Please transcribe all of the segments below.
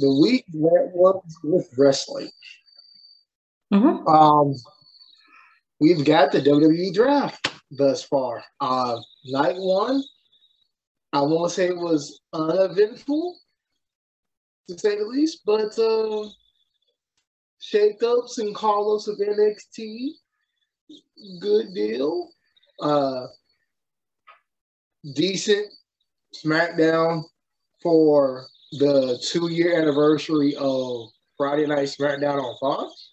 the week that was with wrestling. Mm-hmm. We've got the WWE draft thus far. Night one, I won't say it was uneventful, to say the least, but shakeups and call-ups of NXT, good deal. Decent SmackDown for the 2-year anniversary of Friday Night SmackDown on Fox.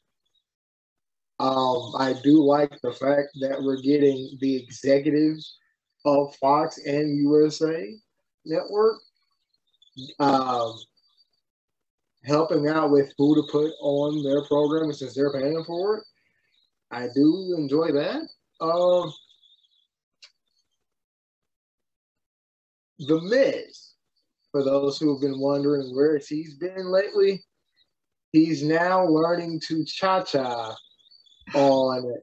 I do like the fact that we're getting the executives of Fox and USA Network helping out with who to put on their program since they're paying for it. I do enjoy that. The Miz, for those who have been wondering where he's been lately, he's now learning to cha-cha on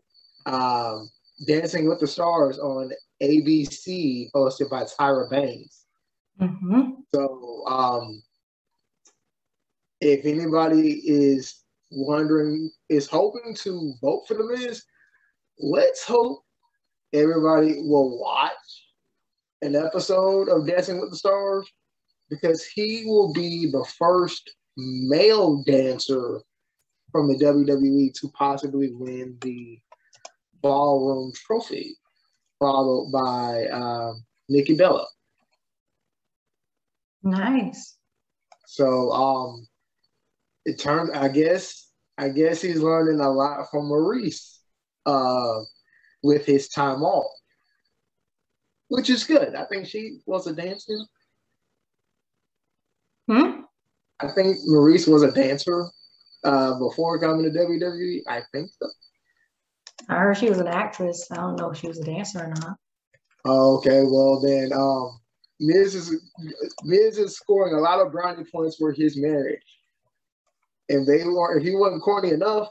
Dancing with the Stars on ABC, hosted by Tyra Banks. Mm-hmm. So if anybody is wondering, is hoping to vote for The Miz, let's hope everybody will watch an episode of Dancing with the Stars, because he will be the first male dancer from the WWE to possibly win the Ballroom Trophy, followed by Nikki Bella. Nice. So it turns, I guess he's learning a lot from Maurice with his time off, which is good. I think she was a dancer. I think Maurice was a dancer before coming to WWE. I think so. I heard she was an actress. I don't know if she was a dancer or not. Okay, well then, Miz is scoring a lot of brownie points for his marriage. If he wasn't corny enough,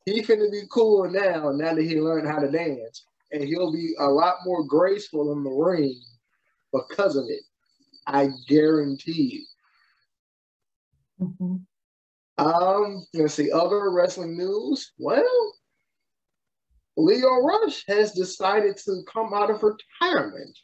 he finna be cool now that he learned how to dance. And he'll be a lot more graceful in the ring because of it. I guarantee you. Mm-hmm. Let's see, other wrestling news. Well, Lio Rush has decided to come out of retirement.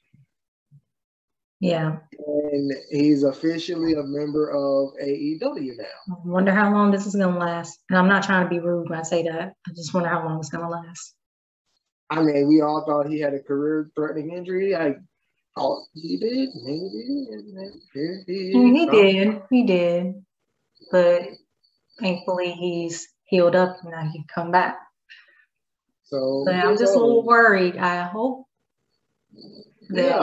Yeah. And he's officially a member of AEW now. I wonder how long this is going to last. And I'm not trying to be rude when I say that. I just wonder how long it's going to last. I mean, we all thought he had a career-threatening injury. I thought he did, maybe. He did. But thankfully, he's healed up and now he can come back. So but I'm just a little worried. I hope that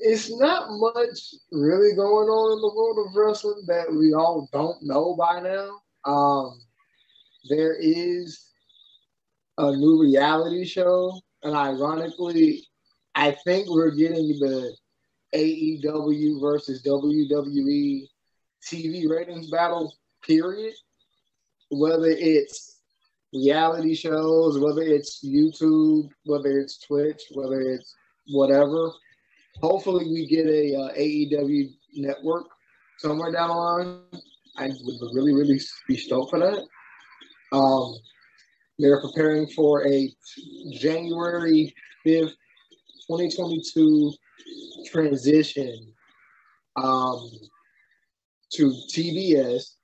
it's not much really going on in the world of wrestling that we all don't know by now. There is a new reality show, and ironically, I think we're getting the AEW versus WWE TV ratings battle, period. Whether it's reality shows, whether it's YouTube, whether it's Twitch, whether it's whatever. Hopefully we get a AEW network somewhere down the line. I would really, really be stoked for that. They're preparing for a January 5th, 2022 transition to TBS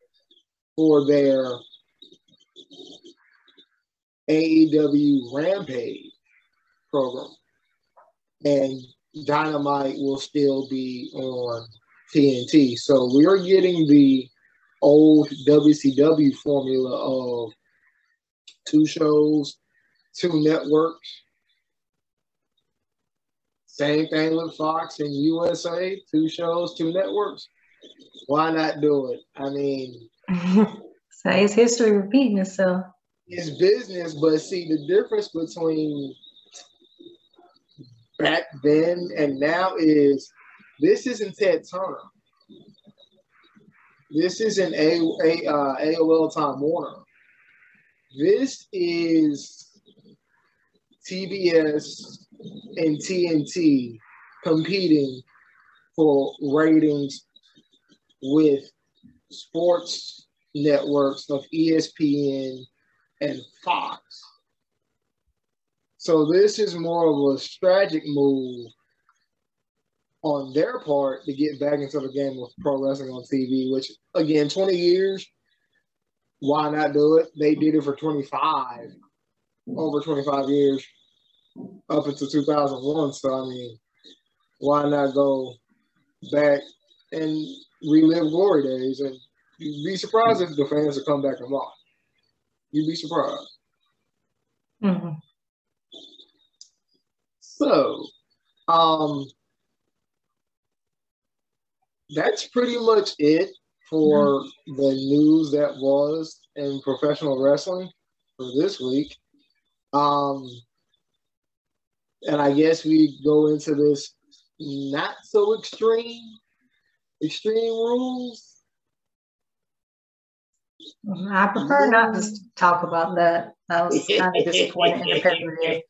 for their AEW Rampage program. And Dynamite will still be on TNT. So we're getting the old WCW formula of 2 shows, 2 networks. Same thing with Fox and USA, 2 shows, 2 networks. Why not do it? I mean, so it's history repeating itself. It's business, but see, the difference between back then and now is this isn't Ted Turner. This isn't AOL Time Warner. This is TBS and TNT competing for ratings with sports networks of ESPN and Fox. So this is more of a strategic move on their part to get back into the game of pro wrestling on TV, which, again, 20 years, why not do it? They did it for over 25 years, up until 2001. So, I mean, why not go back and relive glory days? And you'd be surprised if the fans would come back and watch. You'd be surprised. Mm-hmm. So, that's pretty much it for the news that was in professional wrestling for this week. And I guess we go into this not so extreme rules. I prefer not to talk about that. I was kind of disappointed in the pay-per-view.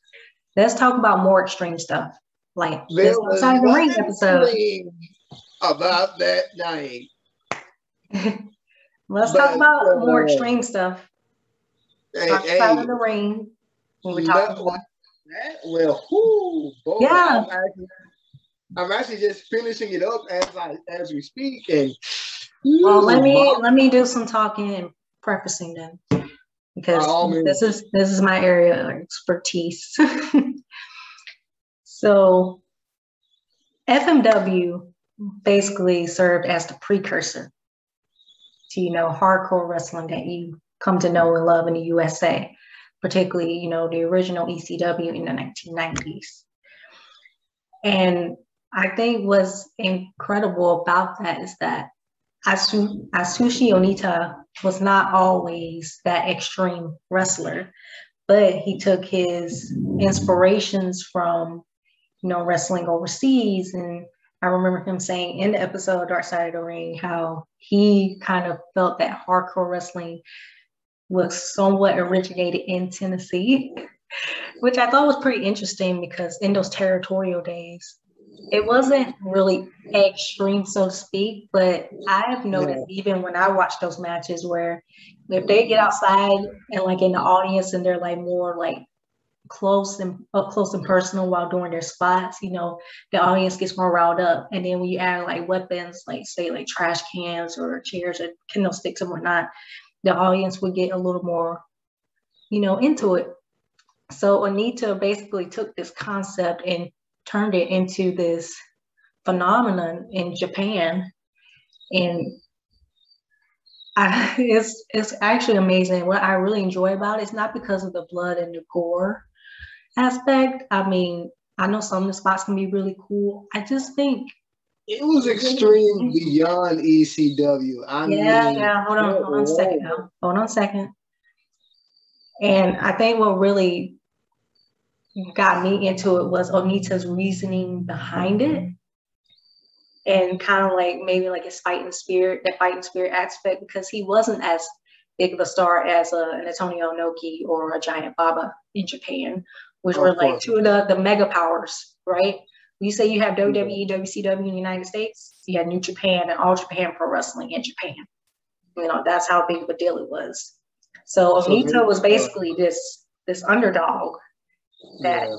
Let's talk about more extreme stuff, like this Outside the Ring episode. About that night. Let's talk about more extreme stuff. Outside of the ring. When we talk about that. Well, boy, yeah. I'm actually just finishing it up as we speak. And well, let me do some talking and prefacing then, because this is my area of expertise. So, FMW basically served as the precursor to, hardcore wrestling that you come to know and love in the USA, particularly, the original ECW in the 1990s. And I think what's incredible about that is that Atsushi Onita was not always that extreme wrestler, but he took his inspirations from, wrestling overseas. And I remember him saying in the episode Dark Side of the Ring how he kind of felt that hardcore wrestling was somewhat originated in Tennessee, which I thought was pretty interesting because in those territorial days, it wasn't really extreme, so to speak, but I've noticed even when I watch those matches where if they get outside and like in the audience and they're like more like close and up close and personal while doing their spots, the audience gets more riled up. And then when you add like weapons, like say like trash cans or chairs or kendo sticks and whatnot, the audience would get a little more, into it. So Onita basically took this concept and turned it into this phenomenon in Japan. And it's actually amazing. What I really enjoy about it is not because of the blood and the gore aspect. I mean, I know some of the spots can be really cool. I just think it was extreme beyond ECW. Hold on a second. And I think what really got me into it was Onita's reasoning behind it, and kind of like maybe like his fighting spirit aspect, because he wasn't as big of a star as an Antonio Inoki or a Giant Baba in Japan, which were like two of the mega powers, right? You say you have WWE, WCW in the United States, you had New Japan and All Japan Pro Wrestling in Japan. That's how big of a deal it was. So Onita was basically this underdog that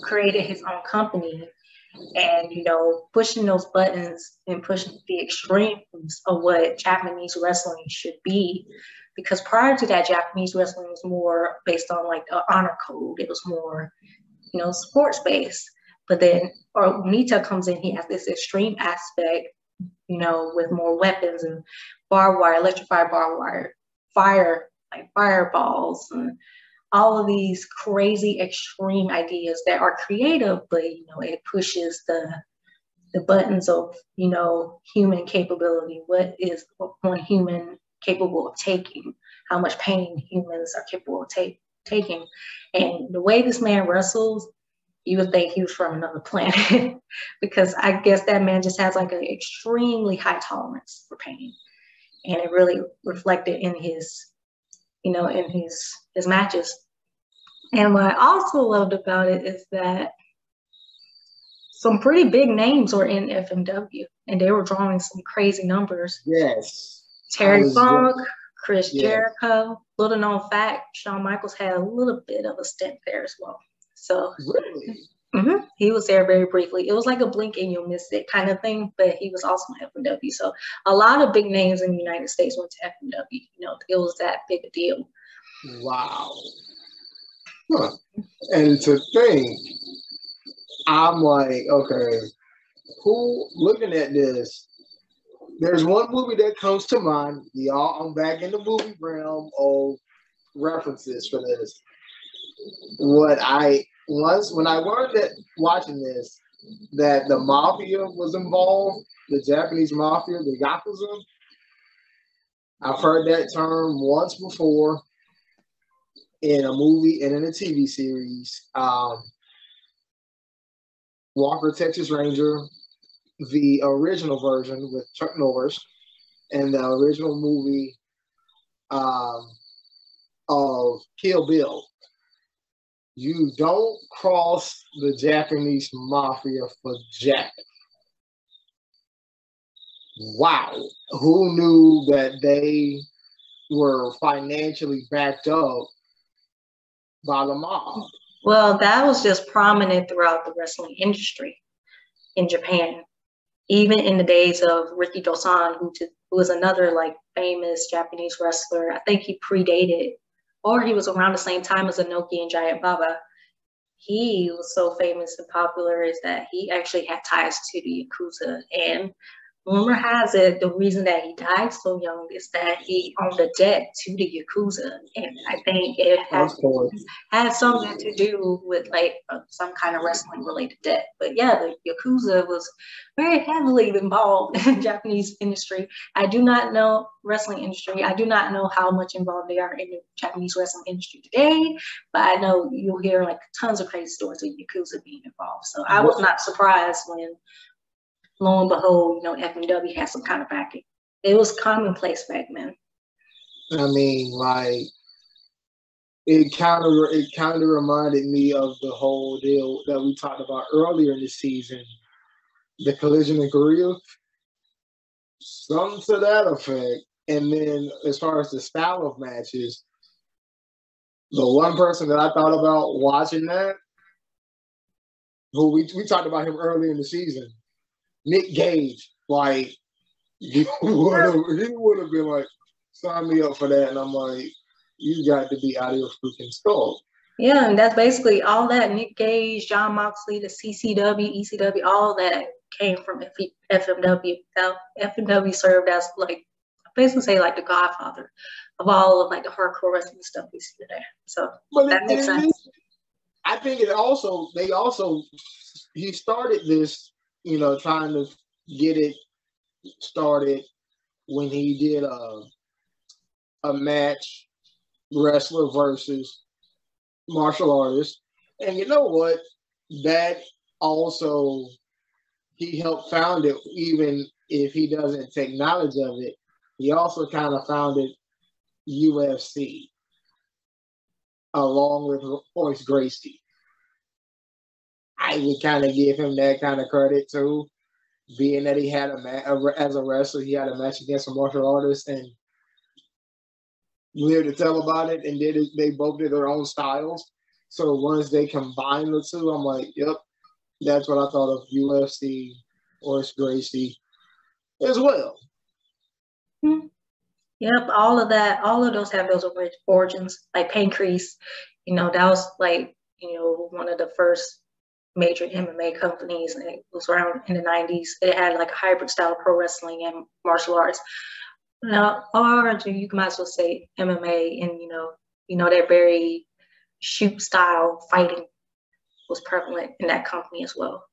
created his own company and, pushing those buttons and pushing the extremes of what Japanese wrestling should be. Because prior to that, Japanese wrestling was more based on like the honor code. It was more, sports based. But then Onita comes in, he has this extreme aspect, with more weapons and barbed wire, electrified barbed wire, fire, like fireballs, and all of these crazy extreme ideas that are creative, but it pushes the buttons of human capability. What is one human capable of taking? How much pain humans are capable of taking? And the way this man wrestles, you would think he was from another planet, because I guess that man just has like an extremely high tolerance for pain, and it really reflected in his, in his matches. And what I also loved about it is that some pretty big names were in FMW, and they were drawing some crazy numbers. Yes. Terry Funk, Chris Jericho. Little known fact, Shawn Michaels had a little bit of a stint there as well. So really, he was there very briefly. It was like a blink and you'll miss it kind of thing, but he was also in FMW. So a lot of big names in the United States went to FMW. You know, it was that big a deal. Wow. Huh. And to think, I'm like, okay, who looking at this? There's one movie that comes to mind. I'm back in the movie realm of references for this. When I learned that watching this, that the mafia was involved, the Japanese mafia, the Yakuza. I've heard that term once before in a movie and in a TV series. Walker, Texas Ranger, the original version with Chuck Norris, and the original movie of Kill Bill. You don't cross the Japanese mafia for jack. Wow. Who knew that they were financially backed up by the mob? Well, that was just prominent throughout the wrestling industry in Japan. Even in the days of Riki Dosan, who was another like famous Japanese wrestler. I think he predated, or he was around the same time as Inoki and Giant Baba. He was so famous and popular is that he actually had ties to the Yakuza. And rumor has it the reason that he died so young is that he owned a debt to the Yakuza. And I think it had something to do with like some kind of wrestling related debt. But yeah, the Yakuza was very heavily involved in the Japanese industry. I do not know wrestling industry. I do not know how much involved they are in the Japanese wrestling industry today, but I know you'll hear like tons of crazy stories of Yakuza being involved. So I was not surprised when lo and behold, you know, FMW has some kind of backing. It was commonplace back then. I mean, like, it kind of reminded me of the whole deal that we talked about earlier in the season, the collision in Korea. Something to that effect. And then as far as the style of matches, the one person that I thought about watching that, who we talked about him earlier in the season, Nick Gage, like, he would have been like, sign me up for that. And I'm like, you got to be out of your freaking skull. Yeah, and that's basically all that. Nick Gage, Jon Moxley, the CCW, ECW, all that came from FMW. FMW served as like, basically say like the godfather of all of like the hardcore wrestling stuff we see today. So that makes sense. I think he started this, you know, trying to get it started when he did a match, wrestler versus martial artist. And you know what? That also, he helped found it, even if he doesn't take knowledge of it. He also kind of founded UFC along with 𝘋𝘧𝘬𝘳𝘬. I would kind of give him that kind of credit too, being that he had as a wrestler, he had a match against a martial artist and lived to tell about it. And they both did their own styles. So once they combined the two, I'm like, yep, that's what I thought of UFC 𝘋𝘧𝘬𝘳 as well. Yep, all of those have those origins. Like Pancrase, you know, that was like, you know, one of the first major MMA companies. And it was around in the 90s. It had like a hybrid style of pro wrestling and martial arts. Now, or you might as well say MMA, and you know that very shoot style fighting was prevalent in that company as well.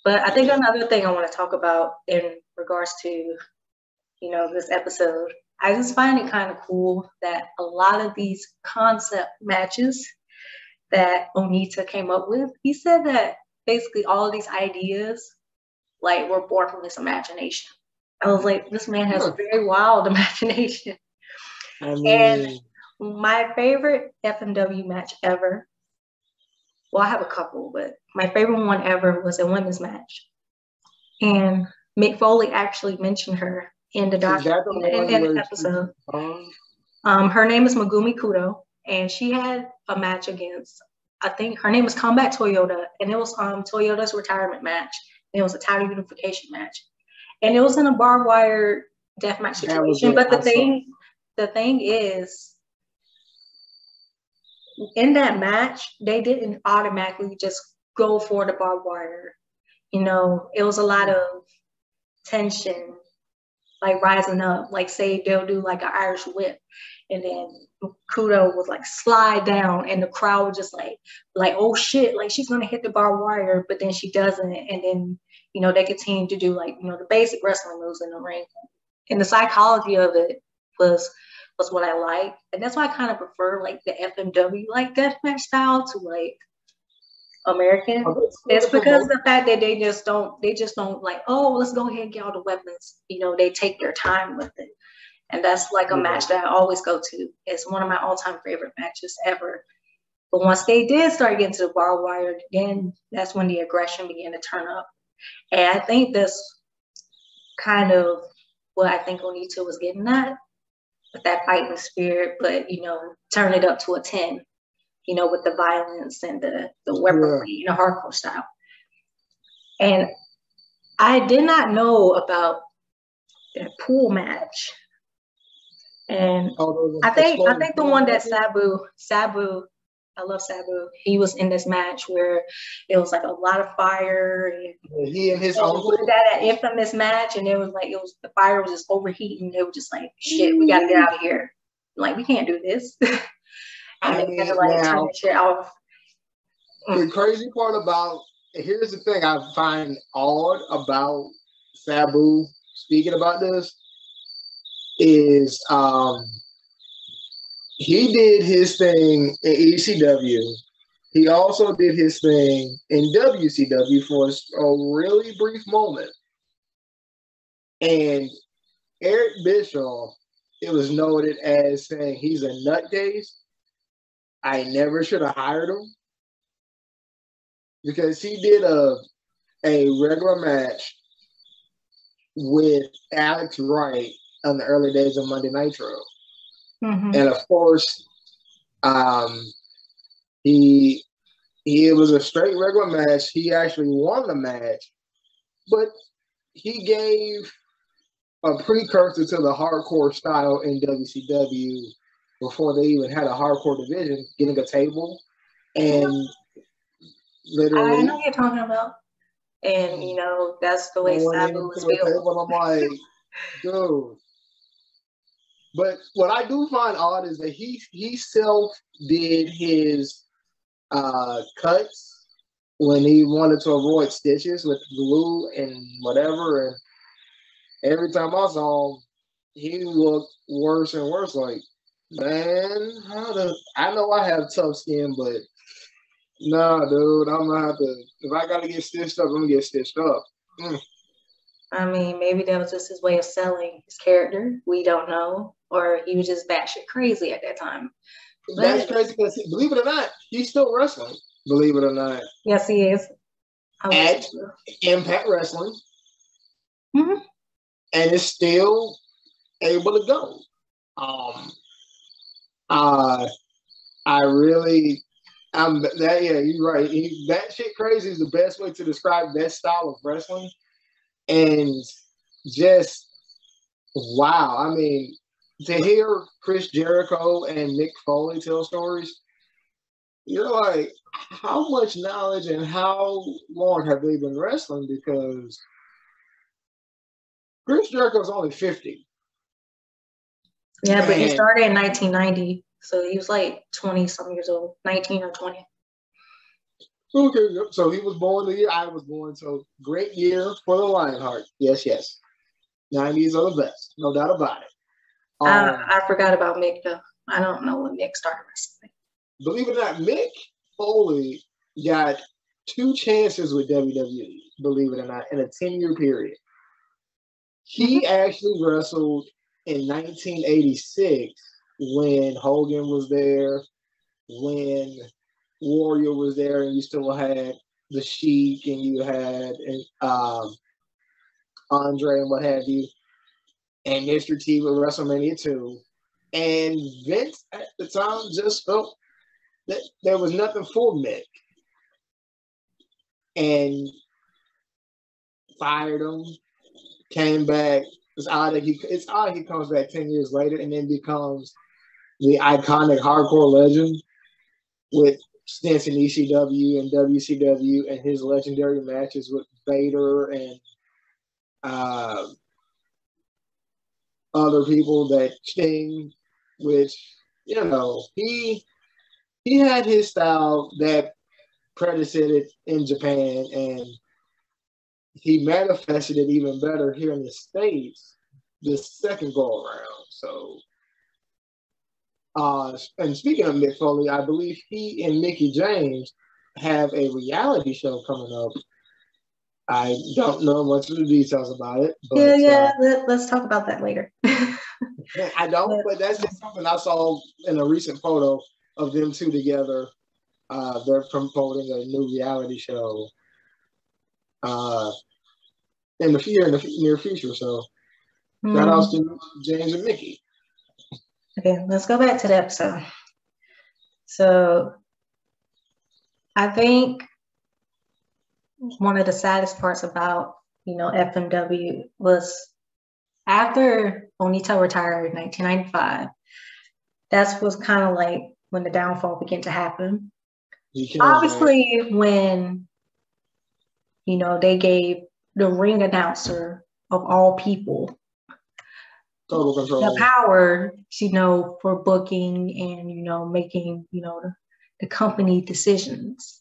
But I think another thing I want to talk about in regards to, you know, this episode, I just find it kind of cool that a lot of these concept matches that Onita came up with, he said that basically all of these ideas like were born from his imagination. I was like, this man has a very wild imagination. And my favorite FMW match ever, well, I have a couple, but my favorite one ever was a women's match. And Mick Foley actually mentioned her. in the Is that the one in the where episode. Her name is Megumi Kudo, and she had a match against, I think her name was Combat Toyota, and it was Toyota's retirement match. And it was a title unification match, and it was in a barbed wire deathmatch situation. But the thing is, in that match, they didn't automatically just go for the barbed wire. You know, it was a lot of tension, like rising up. Like, say they'll do like an Irish whip, and then Kudo would like slide down, and the crowd would just like, oh shit, like she's gonna hit the barbed wire, but then she doesn't, and then, you know, they continue to do like, you know, the basic wrestling moves in the ring, and the psychology of it was what I like, and that's why I kind of prefer like the FMW like deathmatch style to like American. It's because the fact that they just don't like, oh, let's go ahead and get all the weapons. You know, they take their time with it. And that's like a match that I always go to. It's one of my all-time favorite matches ever. But once they did start getting to the barbed wire, then that's when the aggression began to turn up. And I think that's kind of what I think Onita was getting at with that fighting spirit, but, you know, turn it up to a 10, you know, with the violence and the weaponry, you know, hardcore style. And I did not know about that pool match. And I think the one that Sabu, I love Sabu. He was in this match where it was like a lot of fire. And he and his uncle. That infamous match, and it was the fire was just overheating. They were just like, shit, we gotta get out of here. Like, we can't do this. And they had to like turn that shit off. The crazy part about, here's the thing I find odd about Sabu speaking about this is he did his thing in ECW. He also did his thing in WCW for a really brief moment. And Eric Bischoff, it was noted as saying he's a nutcase. I never should have hired him because he did a regular match with Alex Wright on the early days of Monday Nitro. Mm-hmm. And of course, it was a straight regular match. He actually won the match, but he gave a precursor to the hardcore style in WCW before they even had a hardcore division, getting a table and literally. I know what you're talking about. And, you know, that's the way Sabu was feeling. I'm like, dude. But what I do find odd is that he self did his cuts when he wanted to avoid stitches with glue and whatever. And every time I saw him, he looked worse and worse. Like, man, I know I have tough skin, but nah, dude, I'm gonna have to. If I gotta get stitched up, I'm gonna get stitched up. I mean, maybe that was just his way of selling his character. We don't know, or he was just batshit crazy at that time. That's crazy because, believe it or not, he's still wrestling. Believe it or not. Yes, he is. At Impact Wrestling, mm-hmm. And is still able to go. You're right. That shit crazy is the best way to describe that style of wrestling. And just, wow. I mean, to hear Chris Jericho and Mick Foley tell stories, you're like, how much knowledge and how long have they been wrestling? Because Chris Jericho's only 50. Yeah, but he started in 1990. So he was like 20-some years old, 19 or 20. Okay, so he was born the year I was born. So great year for the Lionheart. Yes, yes. 90s are the best. No doubt about it. I forgot about Mick, though. I don't know when Mick started wrestling. Believe it or not, Mick Foley got 2 chances with WWE, believe it or not, in a 10-year period. He actually wrestled in 1986 when Hogan was there, when Warrior was there, and you still had the Sheik and you had Andre and what have you. and Mr. T with WrestleMania 2. And Vince at the time just felt that there was nothing for Mick. And fired him, came back. It's odd he comes back 10 years later and then becomes the iconic hardcore legend with stints in ECW and WCW and his legendary matches with Vader and other people, that Sting, which, you know, he had his style that predecessed in Japan, and he manifested it even better here in the States this second go around. So, and speaking of Mick Foley, I believe he and Mickie James have a reality show coming up. I don't know much of the details about it. But, let's talk about that later. I don't, but that's just something I saw in a recent photo of them two together. They're promoting a new reality show in the near future. So shout out to James and Mickie. Okay, let's go back to the episode. So I think one of the saddest parts about, you know, FMW was after Onita retired in 1995, that was kind of like when the downfall began to happen. Obviously, when, you know, they gave the ring announcer of all people total control, the power, you know, for booking and, you know, making, you know, the company decisions.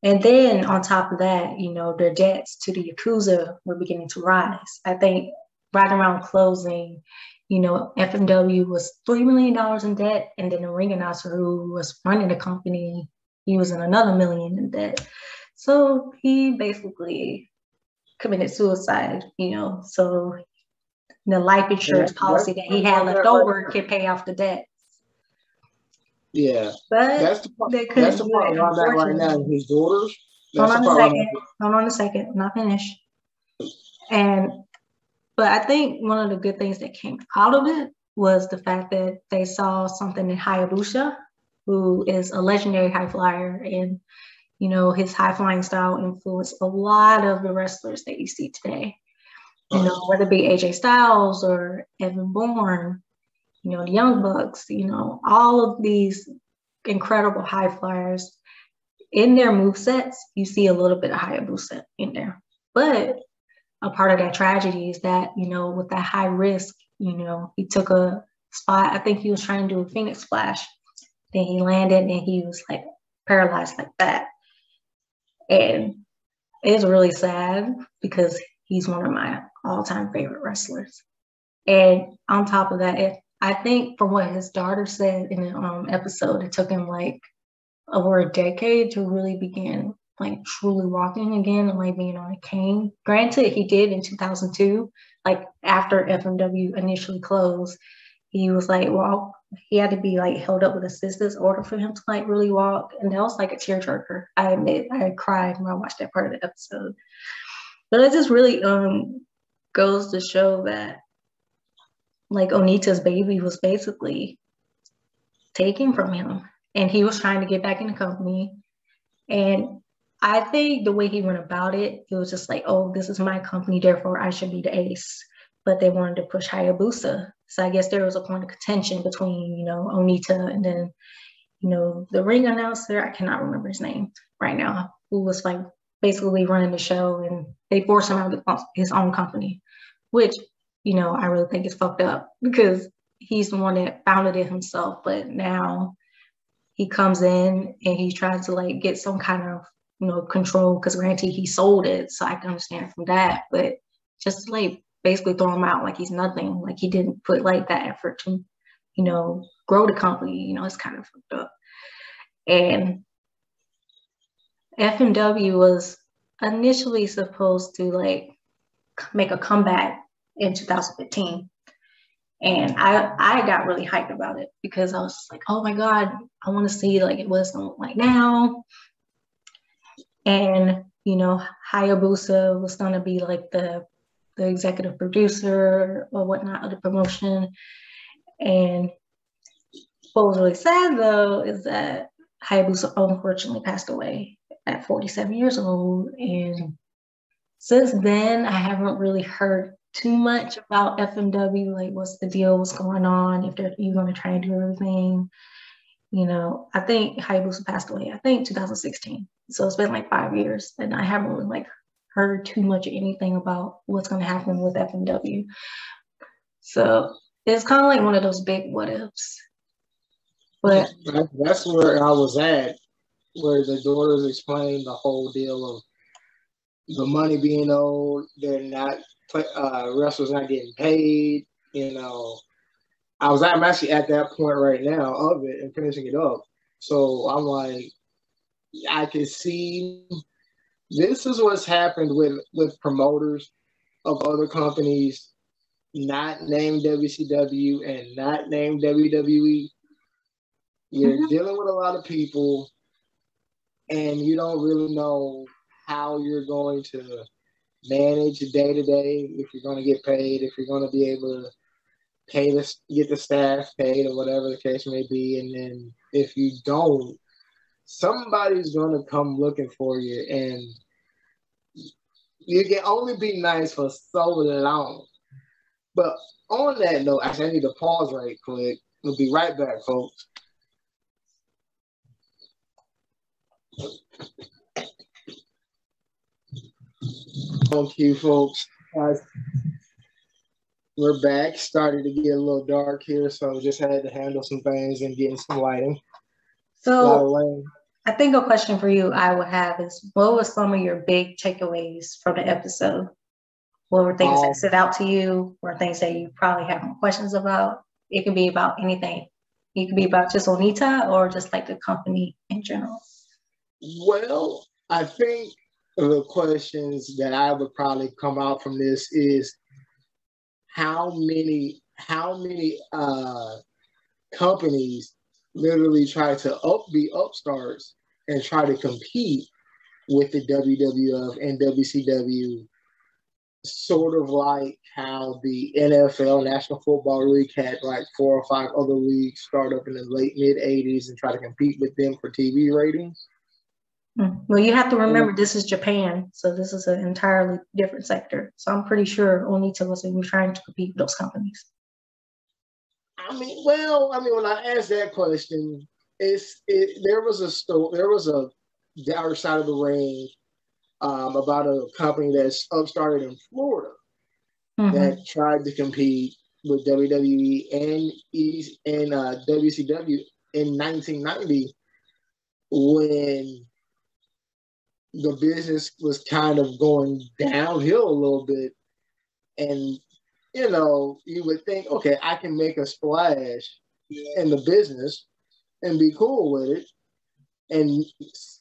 And then on top of that, you know, their debts to the Yakuza were beginning to rise. I think right around closing, you know, FMW was $3 million in debt. And then the ring announcer who was running the company, he was in another $1 million in debt. So he basically committed suicide, you know, so the life insurance policy that he had left over could pay off the debt. Yeah, but that's the part around that right now. His daughters. Hold on a second. I'm not finished. But I think one of the good things that came out of it was the fact that they saw something in 𝘱𝑗𝑎𝑏𝑢𝑠ℎ, who is a legendary high flyer, and, you know, his high flying style influenced a lot of the wrestlers that you see today. You know, whether it be AJ Styles or Evan Bourne, you know, the Young Bucks, you know, all of these incredible high flyers, in their movesets, you see a little bit of 𝘱𝑗𝑎𝑏𝑢𝑠ℎ in there. But a part of that tragedy is that, you know, with that high risk, you know, he took a spot. I think he was trying to do a Phoenix Splash. Then he landed and he was like paralyzed like that. And it's really sad because he's one of my all-time favorite wrestlers. And on top of that, I think from what his daughter said in the episode, it took him like over a decade to really begin like truly walking again and like being on a cane. Granted, he did in 2002, like after FMW initially closed, he was like, well, he had to be like held up with assistance order for him to like really walk. And that was like a tearjerker. I admit, I cried when I watched that part of the episode. But it just really goes to show that like Onita's baby was basically taken from him, and he was trying to get back in the company. And I think the way he went about it, it was just like, oh, this is my company, therefore I should be the ace. But they wanted to push 𝘱𝑗𝑎𝑏𝑢𝑠ℎ. So I guess there was a point of contention between, you know, Onita and then, you know, the ring announcer, I cannot remember his name right now, who was like basically running the show, and they forced him out of his own company, which, you know, I really think is fucked up because he's the one that founded it himself. But now he comes in and he's trying to like get some kind of, you know, control, because granted he sold it, so I can understand from that. But just like basically throw him out like he's nothing, like he didn't put like that effort to, you know, grow the company, you know, it's kind of fucked up. And FMW was initially supposed to like make a comeback in 2015. And I got really hyped about it because I was just like, oh my God, I want to see like what it's gonna look like now. And, you know, 𝘱𝑗𝑎𝑏𝑢𝑠ℎ was gonna be like the the executive producer or whatnot of the promotion. And what was really sad though is that Hayabusa unfortunately passed away at 47 years old. And since then, I haven't really heard too much about FMW, like what's the deal, what's going on, if they're even going to try and do everything. You know, I think Hayabusa passed away, I think 2016. So it's been like 5 years and I haven't really like heard too much of anything about what's going to happen with FMW. So it's kind of like one of those big what ifs. But that's where I was at, where the daughters explained the whole deal of the money being owed, they're not, wrestlers not getting paid, you know. I'm actually at that point right now of it and finishing it up. So I'm like, I can see this is what's happened with promoters of other companies not named WCW and not named WWE. You're dealing with a lot of people and you don't really know how you're going to manage day to day, if you're going to get paid, if you're going to be able to get the staff paid or whatever the case may be. And then if you don't, somebody's going to come looking for you and you can only be nice for so long. But on that note, actually I need to pause right quick. We'll be right back, folks. Thank you, folks. We're back. Started to get a little dark here, so just had to handle some things and getting some lighting. So I think a question for you I would have is, what were some of your big takeaways from the episode? What were things that stood out to you, or things that you probably have more questions about? It could be about anything. It could be about just Onita or just like the company in general. Well, I think the questions that I would probably come out from this is how many companies literally try to be upstarts and try to compete with the WWF and WCW, sort of like how the NFL, National Football League, had like 4 or 5 other leagues start up in the late mid-'80s and try to compete with them for TV ratings. Well, you have to remember this is Japan, so this is an entirely different sector. So I'm pretty sure Onita was even trying to compete with those companies. I mean, when I asked that question, there was a the other side of the ring about a company that's upstarted in Florida that tried to compete with WWE and WCW in 1990 when the business was kind of going downhill a little bit. And, you know, you would think, okay, I can make a splash in the business and be cool with it and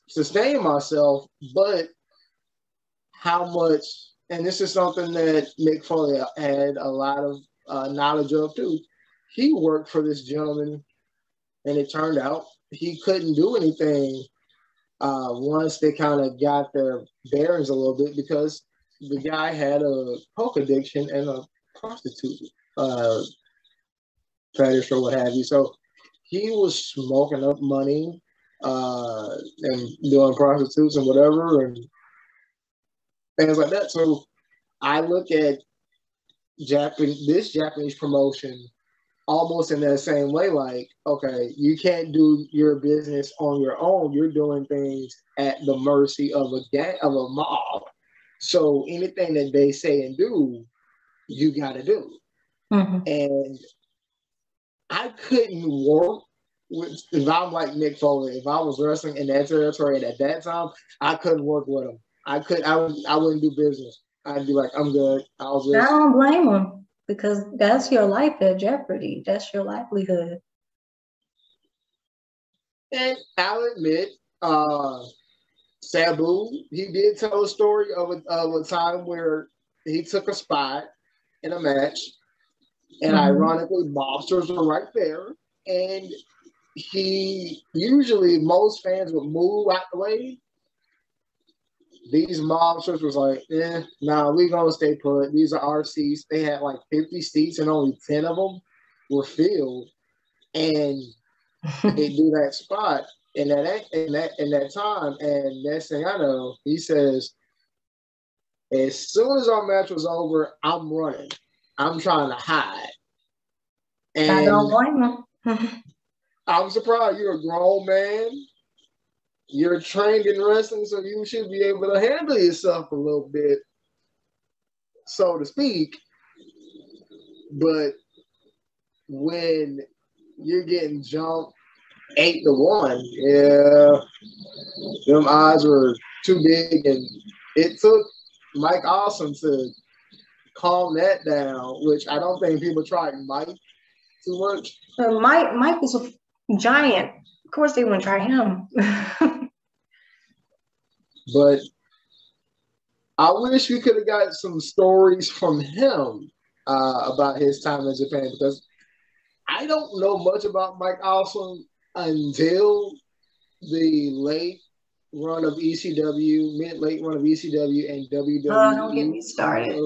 sustain myself, but how much, and this is something that Mick Foley had a lot of knowledge of too. He worked for this gentleman and it turned out he couldn't do anything once they kind of got their bearings a little bit, because the guy had a coke addiction and a prostitute fetish or what have you. So he was smoking up money and doing prostitutes and whatever and things like that. So I look at this Japanese promotion almost in that same way, like, okay, you can't do your business on your own. You're doing things at the mercy of a mob. So anything that they say and do, you got to do. And I couldn't work with, if I'm like Mick Foley, if I was wrestling in that territory at that time, I couldn't work with him. I wouldn't do business. I'd be like, I'm good. I don't blame him, because that's your life at jeopardy. That's your livelihood. And I'll admit, Sabu, he did tell a story of a time where he took a spot in a match, and ironically, mobsters were right there, and usually most fans would move out the way, these mobsters was like, nah, we gonna stay put. These are our seats. They had like 50 seats and only 10 of them were filled. And they do that spot in that time. And next thing I know, he says, as soon as our match was over, I'm running. I'm trying to hide. And I don't blame him. I'm surprised. You're a grown man. You're trained in wrestling, so you should be able to handle yourself a little bit, so to speak. But when you're getting jumped 8-1, yeah, them odds were too big, and it took Mike Awesome to calm that down, which I don't think people tried Mike too much. Mike was a giant. Of course, they wouldn't try him. But I wish we could have got some stories from him about his time in Japan, because I don't know much about Mike Awesome until the late run of ECW, mid-late run of ECW and WWE. Oh, don't get me started.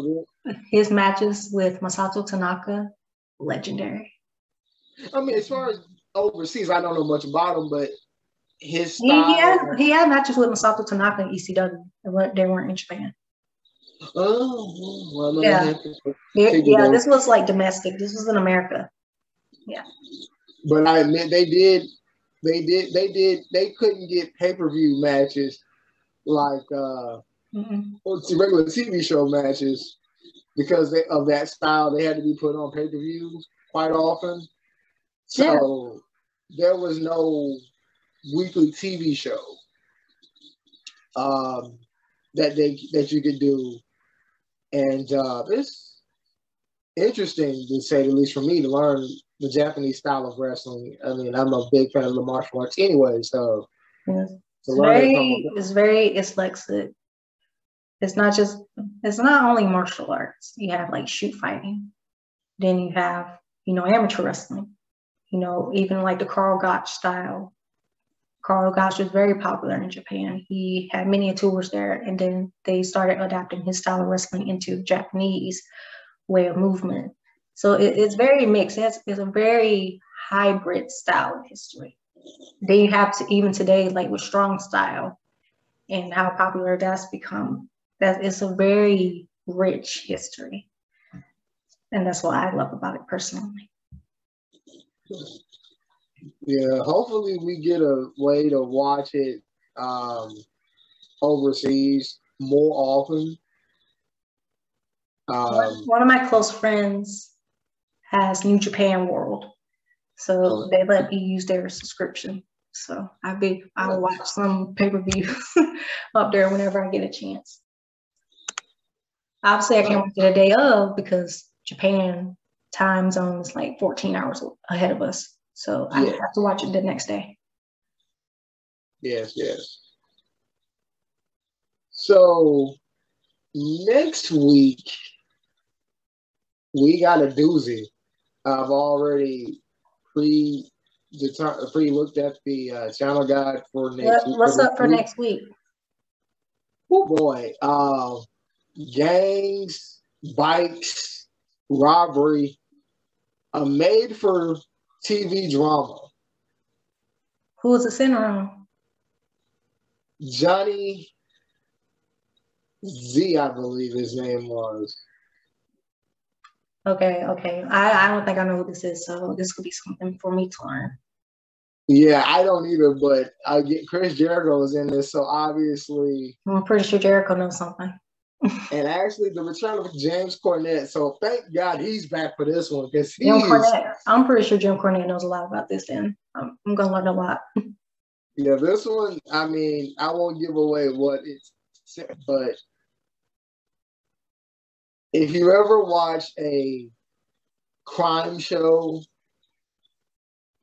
His matches with Masato Tanaka, legendary. I mean, as far as overseas, I don't know much about him, but his style. He had matches with Masato Tanaka in ECW. They weren't in Japan. Oh, well, yeah. This was like domestic. This was in America. Yeah. But I admit they couldn't get pay-per-view matches like regular TV show matches because of that style. They had to be put on pay-per-views quite often. So there was no weekly TV show that you could do. And it's interesting, to say the least, for me to learn the Japanese style of wrestling. I mean, I'm a big fan of the martial arts anyway, so it's very dyslexic. It's not only martial arts. You have like shoot fighting. Then you have, amateur wrestling. Even like the Karl Gotch style. Karl Gotch was very popular in Japan. He had many tours there, and then they started adapting his style of wrestling into the Japanese way of movement. So it's very mixed. It's a very hybrid style of history. Then you have to, even today, like with strong style and how popular that's become, that it's a very rich history. And that's what I love about it personally. Yeah, hopefully we get a way to watch it overseas more often. One of my close friends has New Japan World, so they let me use their subscription. So I'll watch some pay-per-views up there whenever I get a chance. Obviously, I can't watch it a day of because Japan time zone is like 14 hours ahead of us. So I have to watch it the next day. Yes. So next week, we got a doozy. I've already pre-looked at the channel guide for next week. What's up for next week? Oh boy. Gangs, bikes, robbery, a made-for-TV drama. Who was the center on? Johnny Z, I believe his name was. Okay. I don't think I know who this is, so this could be something for me to learn. Yeah, I don't either, but Chris Jericho is in this, so obviously. I'm pretty sure Jericho knows something. And actually, the return of James Cornette. So thank God he's back for this one, because I'm pretty sure Jim Cornette knows a lot about this. Then I'm gonna learn a lot. Yeah, this one. I mean, I won't give away what it's, but if you ever watch a crime show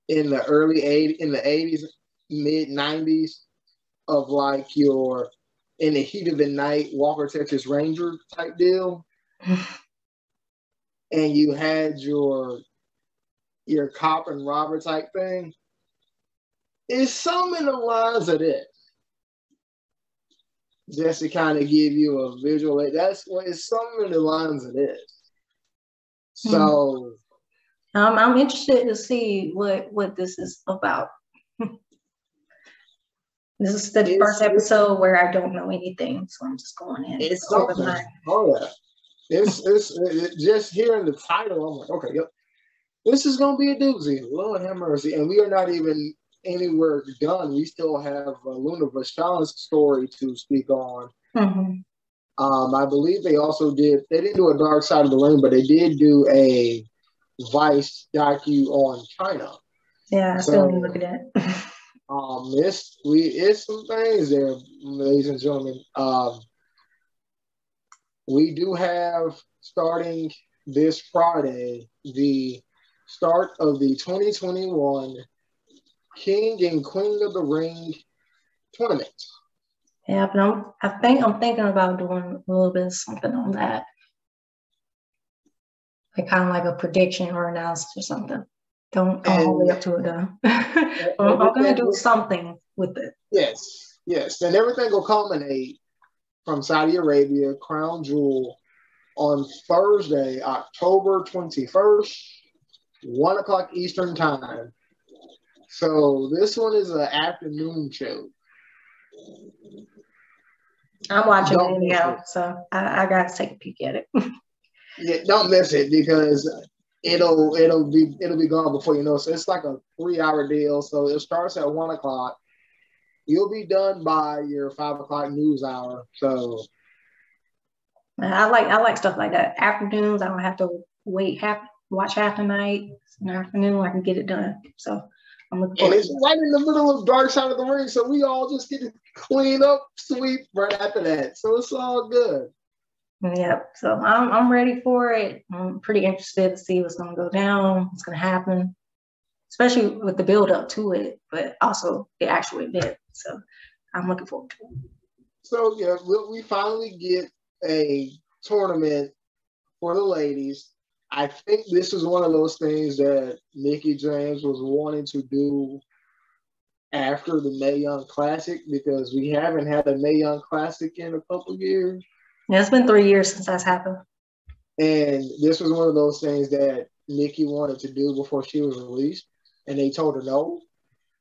in the early 80s, mid 90s, of like your in the heat of the night Walker Texas Ranger type deal, and you had your cop and robber type thing, it's some in the lines of this. just to kind of give you a visual. That's what it's something in the lines of this. So I'm interested to see what this is about. This is the first episode where I don't know anything, so I'm just going in. It's something. Oh yeah. It's just hearing the title, I'm like, okay, yep. This is gonna be a doozy. Lord have mercy. And we are not even anywhere done. We still have �々𝘷𝘪𝘶𝑉's story to speak on. I believe they didn't do a Dark Side of the Ring, but they did do a Vice docu on China. Yeah, I still need to look at that. It's some things there, ladies and gentlemen. We do have, starting this Friday, the start of the 2021 King and Queen of the Ring tournament. Yeah, but I'm thinking about doing a little bit of something on that. Like kind of like a prediction or analysis or something. Don't hold me up to it though. I'm gonna do something with it. Yes. And everything will culminate from Saudi Arabia, Crown Jewel, on Thursday, October 21st, 1 o'clock Eastern Time. So this one is an afternoon show. I'm watching it anyhow, so I gotta take a peek at it. Yeah, don't miss it because it'll be gone before you know. So it's like a 3-hour deal. So it starts at 1 o'clock. You'll be done by your 5 o'clock news hour. So I like stuff like that. Afternoons, I don't have to watch half the night. In the afternoon, I can get it done. So I'm looking forward. And it's right in the middle of Dark Side of the Ring, so we all just get to clean up, sweep right after that. So it's all good. Yep. So I'm ready for it. I'm pretty interested to see what's going to go down, what's going to happen, especially with the build up to it, but also the actual event. So I'm looking forward to it. So yeah, we finally get a tournament for the ladies. I think this is one of those things that Mickie James was wanting to do after the Mae Young Classic, because we haven't had a Mae Young Classic in a couple of years. Yeah, it's been 3 years since that's happened. And this was one of those things that Mickie wanted to do before she was released, and they told her no.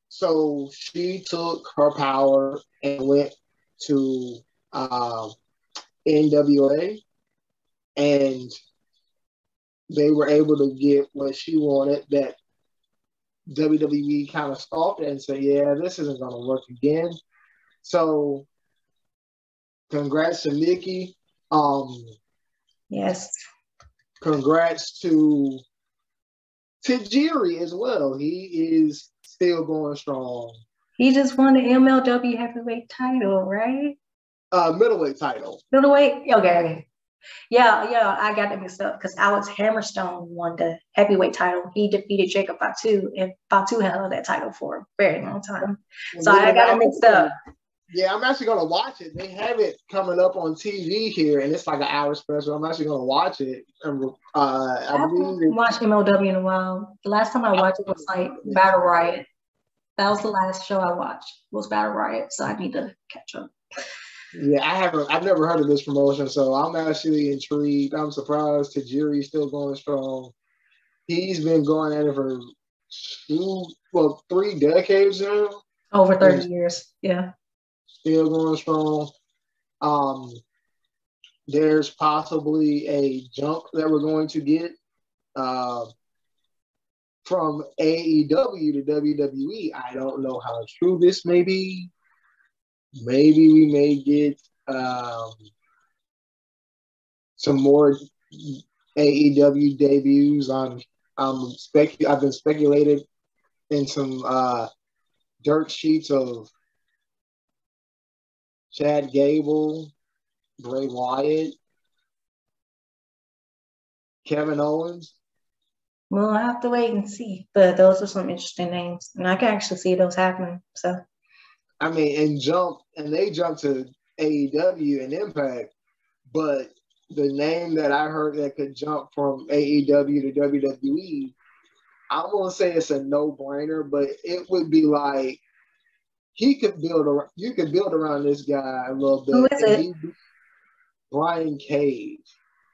So she took her power and went to NWA, and they were able to get what she wanted, that WWE kind of scoffed at and said, yeah, this isn't going to work again. So congrats to Mickie. Yes. Congrats to Tajiri as well. He is still going strong. He just won the MLW heavyweight title, right? Middleweight title. Middleweight? Okay. Yeah, I got that mixed up because Alex Hammerstone won the heavyweight title. He defeated Jacob Fatu, and Fatu held that title for a very long time. So I got it mixed up. Yeah, I'm actually going to watch it. They have it coming up on TV here, and it's like an hour special. I'm actually going to watch it. I haven't watched MLW in a while. The last time I watched it was like Battle Riot. That was the last show I watched. Was Battle Riot, so I need to catch up. Yeah, I've never heard of this promotion, so I'm actually intrigued. I'm surprised Tajiri's still going strong. He's been going at it for 3 decades now. Over 30 years, yeah. Still going strong. There's possibly a jump that we're going to get from AEW to WWE. I don't know how true this may be. Maybe we may get some more AEW debuts. I've been speculated in some dirt sheets of Chad Gable, Bray Wyatt, Kevin Owens. We'll have to wait and see. But those are some interesting names, and I can actually see those happening. So, I mean, and they jumped to AEW and Impact, but the name that I heard that could jump from AEW to WWE, I won't say it's a no-brainer, but it would be like he could you could build around this guy a little bit. Who is it? Brian Cage.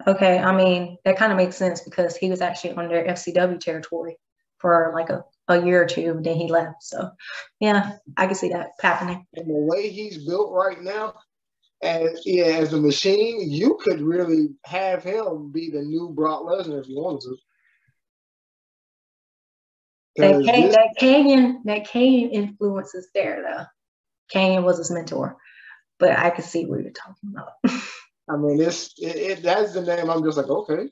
Okay, I mean, that kind of makes sense because he was actually under FCW territory for like a year or two, then he left. So yeah, I can see that happening. And the way he's built right now, as a machine, you could really have him be the new Brock Lesnar if you wanted to. That Kanyon influence is there though. Kanyon was his mentor, but I could see what you're talking about. I mean, that's the name. I'm just like, okay,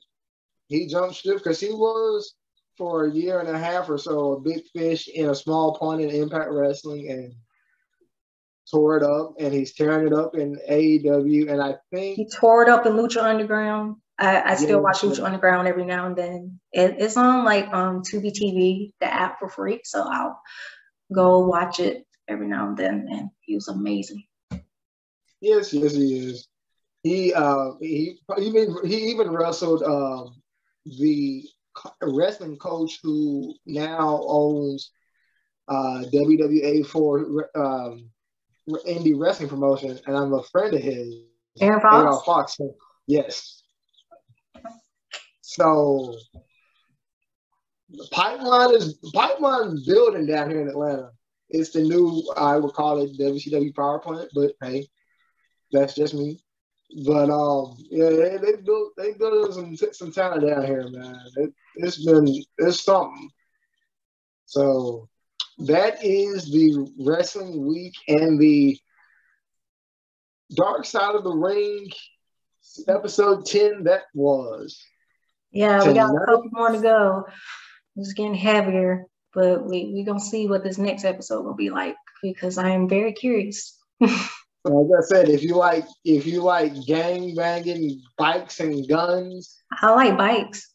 he jumped ship because he was for a year and a half or so a big fish in a small pond in Impact Wrestling and tore it up, and he's tearing it up in AEW. And I think he tore it up in Lucha Underground. I still watch Lucha Underground every now and then. It's on like Tubi TV, the app for free, so I'll go watch it every now and then. And he was amazing. Yes, he is. He even wrestled the wrestling coach who now owns WWA for indie wrestling promotion, and I'm a friend of his. Aaron Fox. Yes. So the pipeline building down here in Atlanta. It's the new, I would call it WCW power plant, but hey, that's just me. But yeah, they built some talent down here, man. It's something. So that is the wrestling week and the Dark Side of the Ring episode 10 that was. Yeah, tonight. We got a couple more to go. It's getting heavier, but we gonna see what this next episode will be like because I am very curious. Like I said, if you like gang banging, bikes and guns, I like bikes.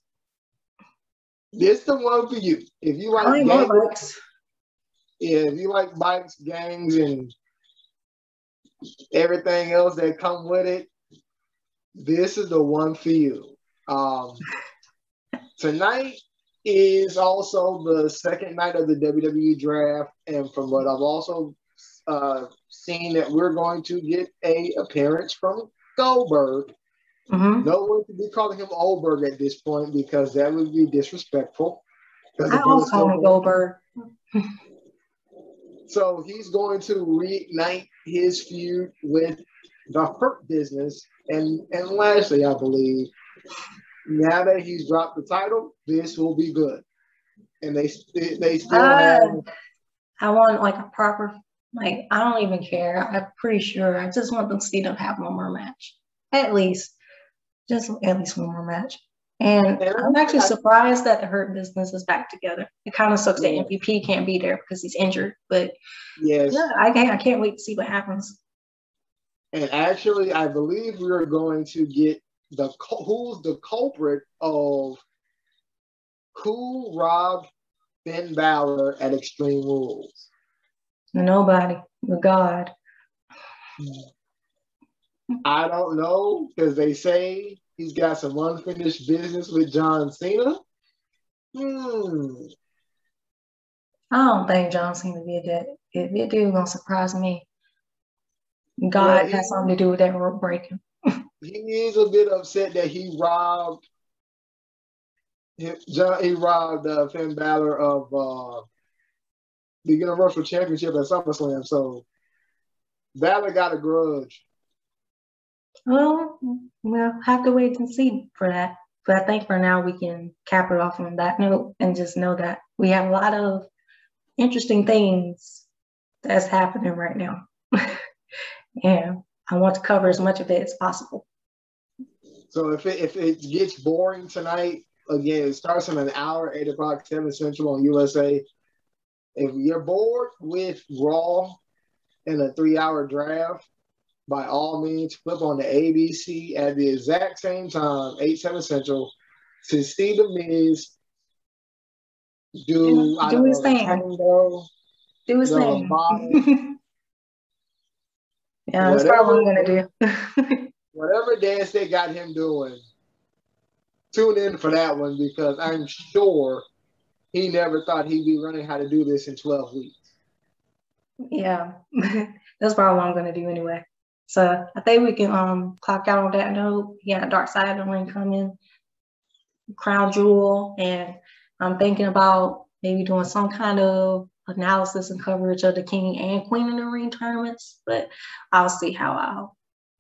This the one for you. If you like bikes, yeah, if you like bikes, gangs, and everything else that come with it, this is the one for you. Tonight is also the second night of the WWE draft, and from what I've also seen, that we're going to get a appearance from Goldberg. Mm-hmm. No one could be calling him Oldberg at this point because that would be disrespectful. I always call him Goldberg. So he's going to reignite his feud with the Hurt Business and Lashley, I believe. Now that he's dropped the title, this will be good. And they still have. I want like a proper, like, I don't even care. I'm pretty sure. I just want them to see them have one more match. At least one more match. And I'm actually surprised that the Hurt Business is back together. It kind of sucks that MVP can't be there because he's injured. But yes, yeah, I can't wait to see what happens. And actually, I believe we're going to get who's the culprit of who robbed Finn Balor at Extreme Rules. Nobody. God. I don't know because they say he's got some unfinished business with John Cena. I don't think John Cena did that. If it did, gonna surprise me. God has something to do with that rope breaking. He is a bit upset that he robbed Finn Balor of the Universal Championship at SummerSlam. So Balor got a grudge. Well, we'll have to wait and see for that. But I think for now we can cap it off on that note and just know that we have a lot of interesting things that's happening right now. And I want to cover as much of it as possible. So if it gets boring tonight, again, it starts in an hour, 8 o'clock, 7 Central on USA. If you're bored with Raw and a 3-hour draft, by all means, flip on the ABC at the exact same time, 8, 7 Central, to see The Miz do his thing. Do his thing. Yeah, that's probably what I'm going to do. Whatever dance they got him doing, tune in for that one because I'm sure he never thought he'd be learning how to do this in 12 weeks. Yeah, that's probably what I'm gonna do anyway. So I think we can clock out on that note. Yeah, Dark Side of the Ring coming, Crown Jewel, and I'm thinking about maybe doing some kind of analysis and coverage of the King and Queen of the Ring tournaments, but I'll see how I'll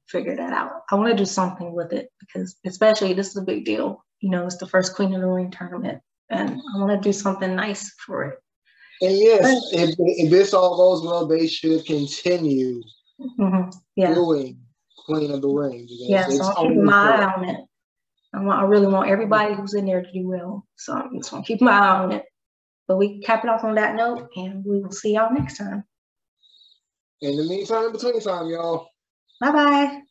figure that out. I want to do something with it because especially this is a big deal. You know, it's the first Queen of the Ring tournament and I want to do something nice for it. And yes, if this all goes well, they should continue doing Queen of the Ring. Yeah, so I'm keeping my eye on it. I really want everybody who's in there to do well. So I'm just going to keep my eye on it. But we cap it off on that note, and we will see y'all next time. In the meantime, in between time, y'all. Bye-bye.